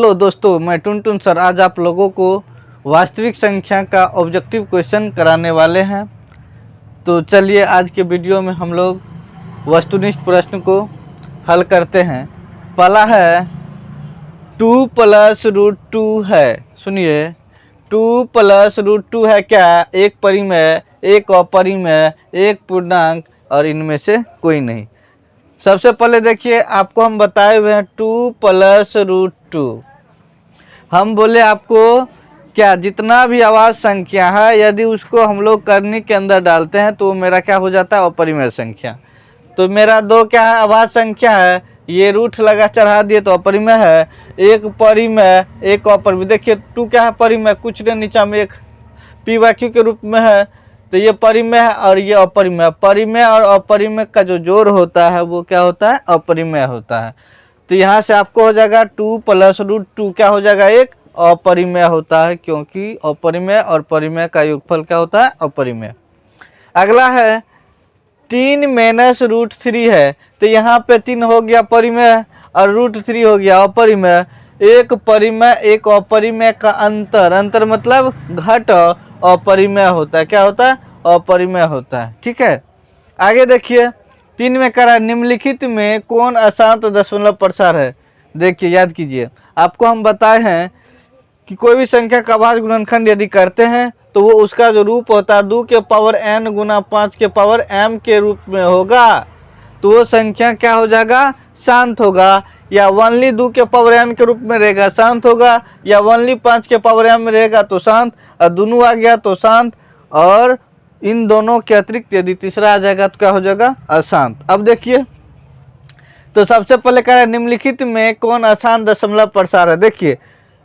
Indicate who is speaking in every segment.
Speaker 1: Hello दोस्तों, मैं Tuntun sir आज आप लोगों को वास्तविक संख्या का ऑब्जेक्टिव क्वेश्चन कराने वाले हैं। तो चलिए आज के वीडियो में हम लोग वस्तुनिष्ठ प्रश्न को हल करते हैं। पहला है 2 + √2 है। सुनिए, 2 + √2 है क्या? एक परिमेय, एक अपरिमेय, एक पूर्णांक और इनमें से कोई नहीं। सबसे पहले देखिए, आपको हम बताए हुए हैं 2 + √2। हम बोले आपको क्या, जितना भी अभाज्य संख्या है यदि उसको हम लोग करनी के अंदर डालते हैं तो मेरा क्या हो जाता है? अपरिमेय संख्या। तो मेरा 2 क्या है? अभाज्य संख्या है। ये रूट लगा चढ़ा दिए तो अपरिमेय है। एक परिमेय, एक अपरिमेय। देखिए 2 क्या है? परिमेय, कुछ नहीं, नीचा में एक p/q के रूप में है। तो ये परिमेय है और ये अपरिमेय। परिमेय और अपरिमेय का जो जोड़ होता है वो क्या होता है? अपरिमेय होता है। तो यहाँ से आपको हो जाएगा 2 + √2 क्या हो जाएगा? एक अपरिमेय होता है, क्योंकि अपरिमेय और परिमेय का योगफल क्या होता है? अपरिमेय। अगला है 3 - √3 है। तो यहाँ पे 3 हो गया परिमेय और √3 हो गया अपरिमेय। एक परिमेय एक अपरिमेय का अंतर मतलब घट अपरिमेय होता है। क्या होता है? अपरिमेय होता है। ठीक है, आगे देखिए 3 में करा, निम्नलिखित में कौन अशांत दशमलव प्रसार है? देखिए याद कीजिए, आपको हम बताए हैं कि कोई भी संख्या का अभाज्य गुणनखंड यदि करते हैं तो वो उसका जो रूप होता है 2 के पावर n गुना 5 के पावर m के रूप में होगा। तो वो संख्या क्या हो जाएगा? शांत होगा। या ओनली 2 के पावर n के रूप में रहेगा, शांत होगा। या ओनली 5 के पावर m में रहेगा तो शांत, और दोनों आ गया तो शांत। और इन दोनों के अतिरिक्त यदि तीसरा आ जाएगा तो क्या हो जाएगा? अशांत। अब देखिए, तो सबसे पहले कह रहा है निम्नलिखित में कौन अशांत दशमलव प्रसार है। देखिए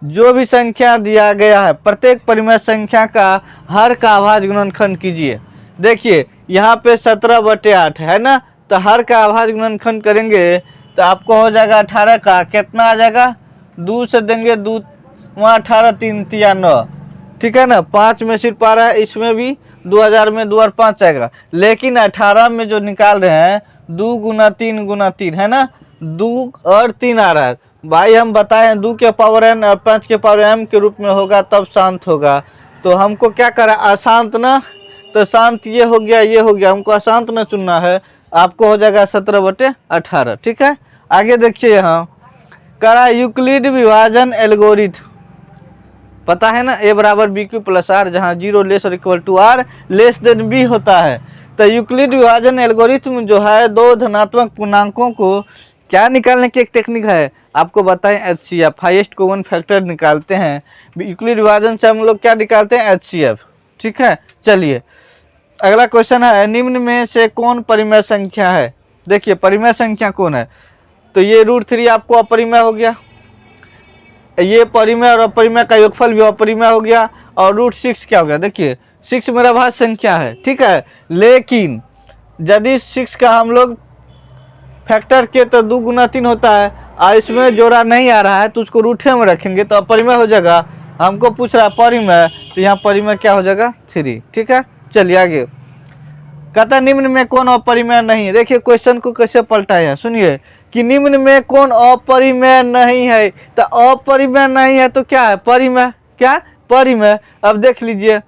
Speaker 1: जो भी संख्या दिया गया है प्रत्येक परिमेय संख्या का हर का अभाज्य गुणनखंड कीजिए। देखिए यहाँ पे 17/8 है ना, तो हर का अभाज्य गुणनखंड करेंगे तो आपको हो जाएगा 18 का। कितना आ जाएगा? 2 से देंगे 2, वहाँ 18, 3 × 9। ठीक है ना, 5 में सिर्फ आ रहा है, इसमें भी 2000 में 2 और 5 आएगा। लेकिन 18 में जो निकाल रहे हैं 2 × 3 × 3 है ना, 2 और 3 आ रहा है। भाई हम बताए हैं 2 के पावर n और 5 के पावर m के रूप में होगा तब शांत होगा। तो हमको क्या करा? अशांत ना, तो शांत ये हो गया, ये हो गया, हमको अशांत ना चुनना है। आपको हो जाएगा 17/18। ठीक है, आगे देखिए यहाँ करा यूक्लिड विभाजन एल्गोरिथम। पता है ना, a = bq + r, जहाँ 0 < r < b होता है। तो यूक्लिड विभाजन एल्गोरिथम जो है दो धनात्मक पूर्णांकों को क्या निकालने की एक टेक्निक है, आपको बताएं HCF, हाईएस्ट कॉमन फैक्टर निकालते हैं। यूक्लिड विभाजन से हम लोग क्या निकालते हैं? HCF। ठीक है, चलिए अगला क्वेश्चन है निम्न में से कौन परिमेय संख्या है? देखिए परिमेय संख्या कौन है? तो ये √3 आपको अपरिमेय हो गया, ये परिमेय और अपरिमेय का योगफल भी अपरिमेय हो गया। और √6 क्या हो गया? देखिए 6 मेरा अभाज्य संख्या है। ठीक है, लेकिन यदि 6 का हम लोग फैक्टर के तो 2 × 3 होता है और इसमें जोड़ा नहीं आ रहा है तो उसको रूठे में रखेंगे तो अपरिमेय हो जाएगा। हमको पूछ रहा है परिमेय, तो यहाँ परिमेय क्या हो जाएगा? 3। ठीक है, चलिए आगे कहता निम्न में कौन अपरिमेय नहीं है। देखिए क्वेश्चन को कैसे पलटाया है, सुनिए कि निम्न में कौन अपरिमेय नहीं है। तो अपरिमेय नहीं है तो क्या है? परिमेय। क्या? परिमेय। अब देख लीजिए,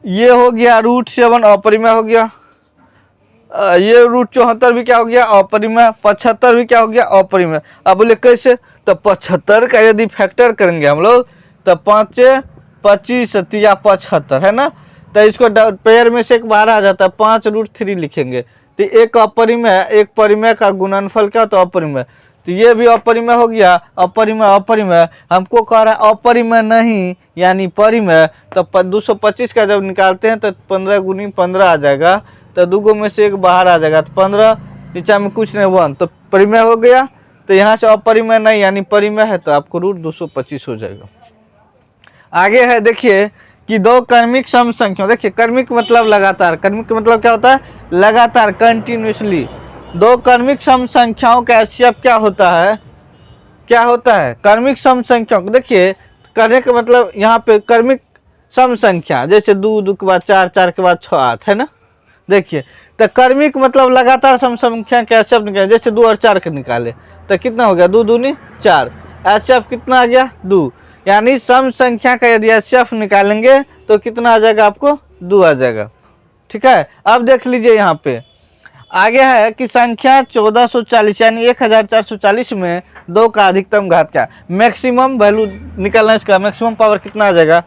Speaker 1: ये हो गया √7 अपरिमेय हो गया, ये √74 भी क्या हो गया? अपरिमेय। 75 भी क्या हो गया? अपरिमेय। अब बोले कैसे? तो 75 का यदि फैक्टर करेंगे हम लोग तो 5 × 25 या 75 है ना, तो इसको पेयर में से एक बाहर आ जाता है, 5 √3 लिखेंगे। तो एक अपरिमेय एक परिमेय का गुणनफल क्या होता है? अपरिमेय। तो ये भी अपरिमेय हो गया, अपरिमेय अपरिमेय। हमको कह रहा है अपरिमेय नहीं यानी परिमेय। तो 225 का जब निकालते हैं तो 15 × 15 आ जाएगा, तो 2 में से एक बाहर आ जाएगा तो 15, नीचा में कुछ नहीं 1, तो परिमेय हो गया। तो यहाँ से अपरिमेय नहीं यानी परिमेय है, तो आपको √225 हो जाएगा। आगे है देखिए कि दो क्रमिक सम संख्या। देखिए क्रमिक मतलब लगातार, क्रमिक मतलब क्या होता है? लगातार, कंटिन्यूसली। दो क्रमिक सम संख्याओं का HCF क्या होता है? क्या होता है? क्रमिक सम संख्याओं को देखिए करने का मतलब यहाँ पे क्रमिक सम संख्या, जैसे 2 2 के बाद 4 4 के बाद 6 8 है ना। देखिए तो क्रमिक मतलब लगातार सम संख्या के HCF निकाले, जैसे 2 और 4 के निकाले तो कितना हो गया? 2 दूनी 4। HCF कितना आ गया 2, यानी सम संख्या का यदि HCF निकालेंगे तो कितना आ जाएगा आपको 2 आ जाएगा। ठीक है, अब देख लीजिए यहाँ पे आगे है कि संख्या 1440 यानी 1440 में 2 का अधिकतम घात क्या, मैक्सिमम वैल्यू निकालना, इसका मैक्सिमम पावर कितना आ जाएगा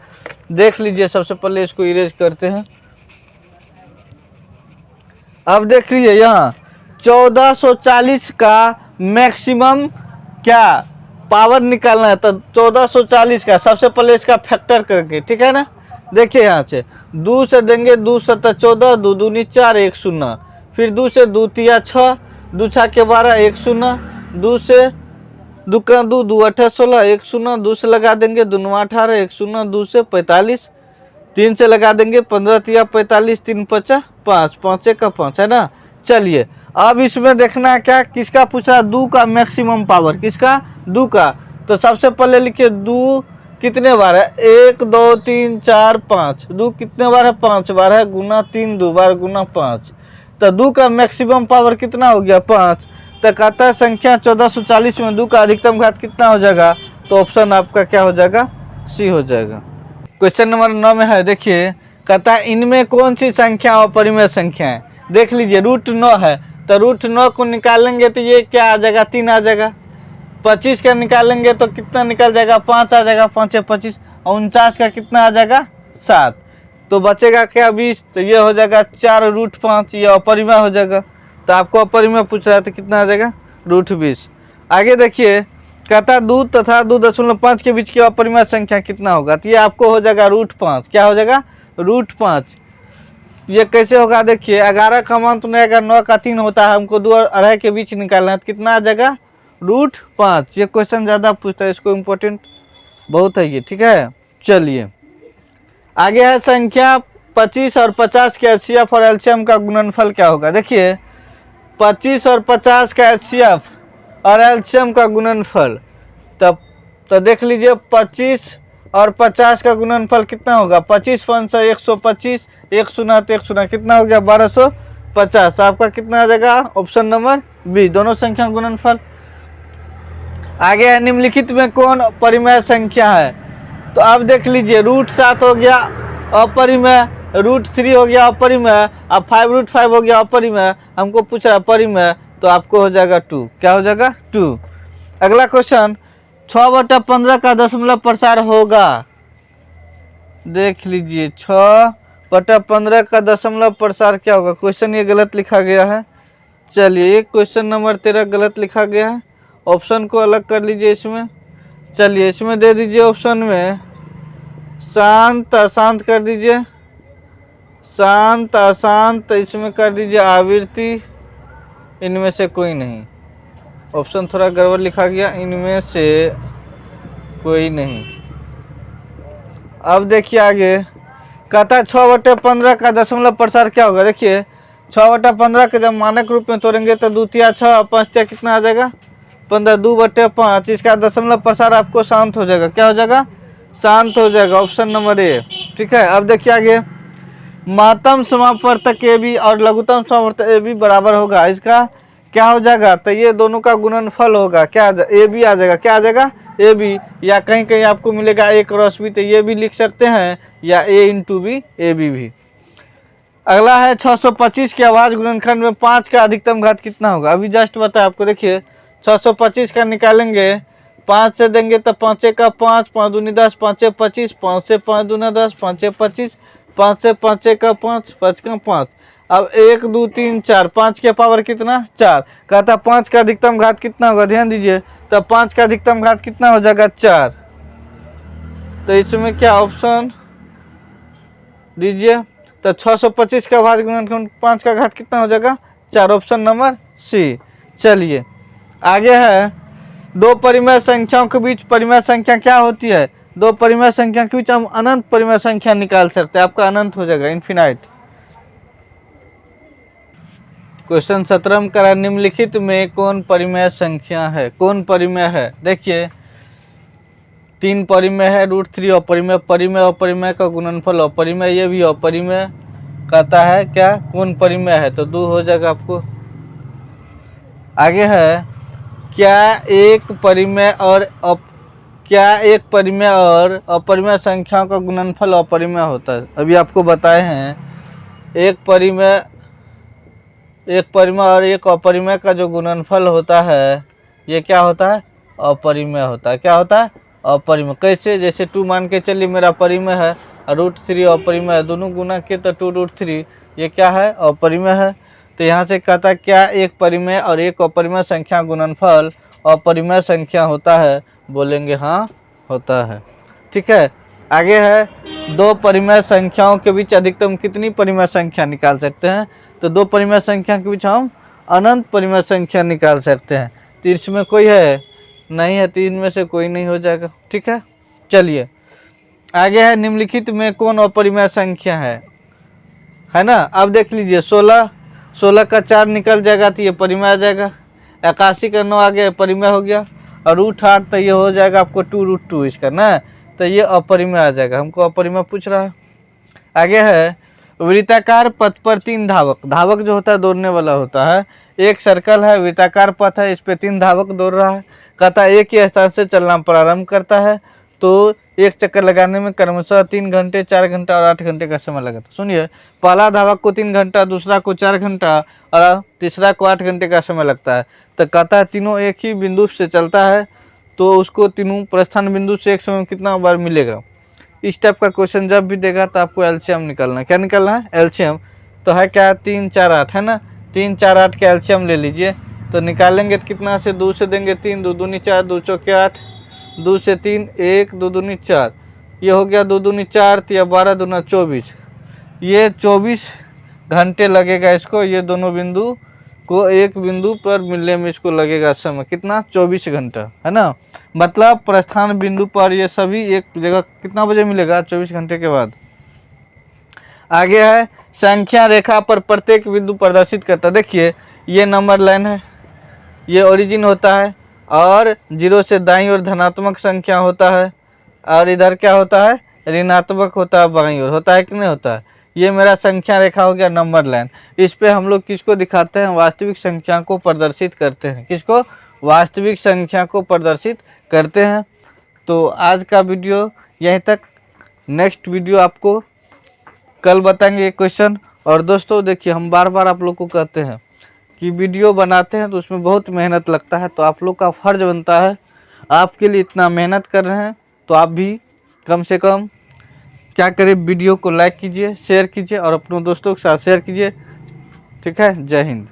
Speaker 1: देख लीजिए। सबसे पहले इसको इरेज करते हैं। अब देख लीजिए यहाँ 1440 का मैक्सिमम क्या पावर निकालना है, तो 1440 का सबसे पहले इसका फैक्टर करके, ठीक है ना। देखिए यहाँ से 2 से देंगे, 2 7 14, 2 दूनी 4, 1 0, फिर 2 से 2 तिया 6, 2 6 के 12, 1 0, 2 से 2 का 2, 2 8 16, 1 0, 2 से लगा देंगे 2 9 18, 1 0, 2 से 45, 3 से लगा देंगे 15 तिया 45, 3 5 5, 5 1 का 5 है ना। चलिए अब इसमें देखना है क्या, किसका पूछ रहा है 2 का मैक्सिमम पावर, किसका 2 का। तो सबसे पहले लिखिए 2 कितने बार है, 1 2 3 4 5, 2 कितने बार है 5 बार है, गुना 3 2 बार गुना 5, तो 2 का मैक्सिमम पावर कितना हो गया 5। तो कहता है संख्या 1440 में 2 का अधिकतम घात कितना हो जाएगा, तो ऑप्शन आपका क्या हो जाएगा सी हो जाएगा। क्वेश्चन नंबर 9 में है, देखिए कहता है इनमें कौन सी संख्या अपरिमेय संख्या है। देख लीजिए √9 है, तो √9 को निकालेंगे तो ये क्या आ जाएगा 3 आ जाएगा। 25 का निकालेंगे तो कितना निकल जाएगा 5 आ जाएगा, 5 25, और 49 का कितना आ जाएगा 7, तो बचेगा क्या 20, तो ये हो जाएगा 4√5, ये अपरिमेय हो जाएगा। तो आपको अपरिमेय पूछ रहा है तो कितना आ जाएगा √20। आगे देखिए कहता 2 तथा 2.5 के बीच की अपरिमेय संख्या कितना होगा, तो ये आपको हो जाएगा √5, क्या हो जाएगा √5। ये कैसे होगा देखिए, 11 का मान तो नहीं आएगा, 9 का 3 होता है, हमको 2 और अढ़ाई के बीच निकालना है, तो कितना आ जाएगा √5। ये क्वेश्चन ज़्यादा पूछता है, इसको इम्पोर्टेंट बहुत है ये, ठीक है। चलिए आगे है संख्या 25 और 50 के HCF और LCM का गुणनफल क्या होगा। देखिए 25 और 50 का HCF और LCM का गुणनफल, तब तो देख लीजिए 25 और 50 का गुणनफल कितना होगा, 25 5 से 125, 1 0 तो 1 0 कितना हो गया 1250। आपका कितना आ जाएगा ऑप्शन नंबर बी, दोनों संख्या गुणनफल। आगे है निम्नलिखित में कौन परिमेय संख्या है, तो अब देख लीजिए √7 हो गया अपरिमेय, √3 हो गया अपरिमेय, अब 5√5 हो गया अपरिमेय, हमको पूछ रहा है परिमेय, तो आपको हो जाएगा 2, क्या हो जाएगा 2। अगला क्वेश्चन 6/15 का दशमलव प्रसार होगा। देख लीजिए 6/15 का दशमलव प्रसार क्या होगा, क्वेश्चन ये गलत लिखा गया है। चलिए क्वेश्चन नंबर 13 गलत लिखा गया है, ऑप्शन को अलग कर लीजिए इसमें। चलिए इसमें दे दीजिए ऑप्शन में शांत अशांत कर दीजिए, शांत अशांत, इसमें कर दीजिए आवृत्ति, इनमें से कोई नहीं। ऑप्शन थोड़ा गड़बड़ लिखा गया, इनमें से कोई नहीं। अब देखिए आगे कहता है 6/15 का दशमलव प्रसार क्या होगा। देखिए 6/15 के जब मानक रूप में तोड़ेंगे तो 2 तिया 6 और 5 तिया कितना आ जाएगा 15, 2/5, इसका दशमलव प्रसार आपको शांत हो जाएगा, क्या हो जाएगा शांत हो जाएगा, ऑप्शन नंबर ए, ठीक है। अब देखिए आगे महत्तम समापवर्तक ए बी और लघुत्तम समापवर्तक ए बी बराबर होगा, इसका क्या हो जाएगा, तो ये दोनों का गुणनफल होगा, क्या ए बी आ जाएगा, क्या आ जाएगा ए बी, या कहीं कहीं आपको मिलेगा ए क्रॉस बी, तो ये भी लिख सकते हैं, या ए इंटू बी ए बी भी। अगला है 625 के अभाज्य गुणनखंड में 5 का अधिकतम घात कितना होगा। अभी जस्ट बताया आपको, देखिए 625 का निकालेंगे 5 से देंगे तो 5 का 5, 5 दूनी 10, 5 25, 5 से 5 दूना 10, 5 25, 5 से 5 का 5, 5 का 5। अब 1 2 3 4, 5 के पावर कितना 4, कहता 5 का अधिकतम घात कितना होगा, ध्यान दीजिए, तो 5 का अधिकतम घात कितना हो जाएगा 4। तो इसमें क्या ऑप्शन दीजिए, तो 625 का अभाज्य गुणनखंड 5 का घात कितना हो जाएगा 4, ऑप्शन नंबर सी। चलिए आगे है दो परिमेय संख्याओं के बीच परिमेय संख्या क्या होती है, दो परिमेय संख्या के बीच हम अनंत परिमेय संख्या निकाल सकते हैं, आपका अनंत हो जाएगा इन्फिनाइट। क्वेश्चन 17 करा निम्नलिखित में कौन परिमेय संख्या है, कौन परिमेय है। देखिए 3 परिमेय है, √3 अपरिमेय, परिमेय अपरिमेय का गुणनफल अपरिमेय, ये भी अपरिमेय, कहता है क्या कौन परिमेय है, तो 2 हो जाएगा आपको। आगे है क्या एक परिमेय और क्या एक परिमेय और अपरिमेय संख्याओं का गुणनफल अपरिमेय होता है? अभी आपको बताए हैं एक परिमेय और एक अपरिमेय का जो गुणनफल होता है ये क्या होता है? अपरिमेय होता है। क्या होता है? अपरिमेय। कैसे? जैसे 2 मान के चलिए मेरा परिमेय है और √3 अपरिमेय है, दोनों गुना किए तो 2√3, ये क्या है? अपरिमेय है। तो यहाँ से कहता है क्या एक परिमेय और एक अपरिमेय संख्या गुणनफल अपरिमेय संख्या होता है? बोलेंगे हाँ होता है। ठीक है। आगे है 2 परिमेय संख्याओं के बीच अधिकतम कितनी परिमेय संख्या निकाल सकते हैं? तो 2 परिमेय संख्या के बीच हम अनंत परिमेय संख्या निकाल सकते हैं। तो इसमें कोई है? नहीं है, 3 में से कोई नहीं हो जाएगा। ठीक है। चलिए आगे है निम्नलिखित में कौन अपरिमेय संख्या है ना? अब देख लीजिए 16 का 4 निकल जाएगा तो ये परिमेय आ जाएगा। 81 का 9 आ गया, परिमेय हो गया। और √8 तो ये हो जाएगा आपको 2√2 इसका ना, तो ये अपरिमेय आ जाएगा। हमको अपरिमेय पूछ रहा है। आगे है वृत्ताकार पथ पर 3 धावक। धावक जो होता है दौड़ने वाला होता है। एक सर्कल है, वृत्ताकार पथ है, इस पे 3 धावक दौड़ रहा है। कहता है एक ही स्थान से चलना प्रारंभ करता है तो एक चक्कर लगाने में क्रमशः 3 घंटे, 4 घंटा और 8 घंटे का समय लगता है। सुनिए, पहला धावक को 3 घंटा, दूसरा को 4 घंटा और तीसरा को 8 घंटे का समय लगता है। तो कहता है तीनों एक ही बिंदु से चलता है तो उसको तीनों प्रस्थान बिंदु से एक समय में कितना बार मिलेगा? इस टाइप का क्वेश्चन जब भी देगा तो आपको एलसीएम निकालना है। क्या निकालना है? एलसीएम। तो है क्या? 3, 4, 8 है ना। 3, 4, 8 का एलसीएम ले लीजिए। तो निकालेंगे तो कितना से? 2 से देंगे 3, 2 दूनी 4, 2 चौके 8, 2 से 3 1, 2 दूनी 4, ये हो गया 2 दूनी 4, तो यह 12 दूना 24, ये 24 घंटे लगेगा इसको। ये दोनों बिंदु को एक बिंदु पर मिलने में इसको लगेगा समय कितना? 24 घंटा है ना। मतलब प्रस्थान बिंदु पर ये सभी एक जगह कितना बजे मिलेगा? 24 घंटे के बाद। आगे है संख्या रेखा पर प्रत्येक बिंदु प्रदर्शित करता। देखिए ये नंबर लाइन है, ये ओरिजिन होता है और 0 से दाईं ओर धनात्मक संख्या होता है और इधर क्या होता है? ऋणात्मक होता है, बाईं ओर होता है कि नहीं होता है? ये मेरा संख्या रेखा हो गया, नंबर लाइन। इस पे हम लोग किसको दिखाते हैं? वास्तविक संख्या को प्रदर्शित करते हैं। किसको? वास्तविक संख्या को प्रदर्शित करते हैं। तो आज का वीडियो यहीं तक। नेक्स्ट वीडियो आपको कल बताएंगे एक क्वेश्चन। और दोस्तों देखिए, हम बार बार आप लोग को कहते हैं कि वीडियो बनाते हैं तो उसमें बहुत मेहनत लगता है, तो आप लोग का फर्ज बनता है, आपके लिए इतना मेहनत कर रहे हैं तो आप भी कम से कम क्या करें? वीडियो को लाइक कीजिए, शेयर कीजिए और अपने दोस्तों के साथ शेयर कीजिए। ठीक है। जय हिंद।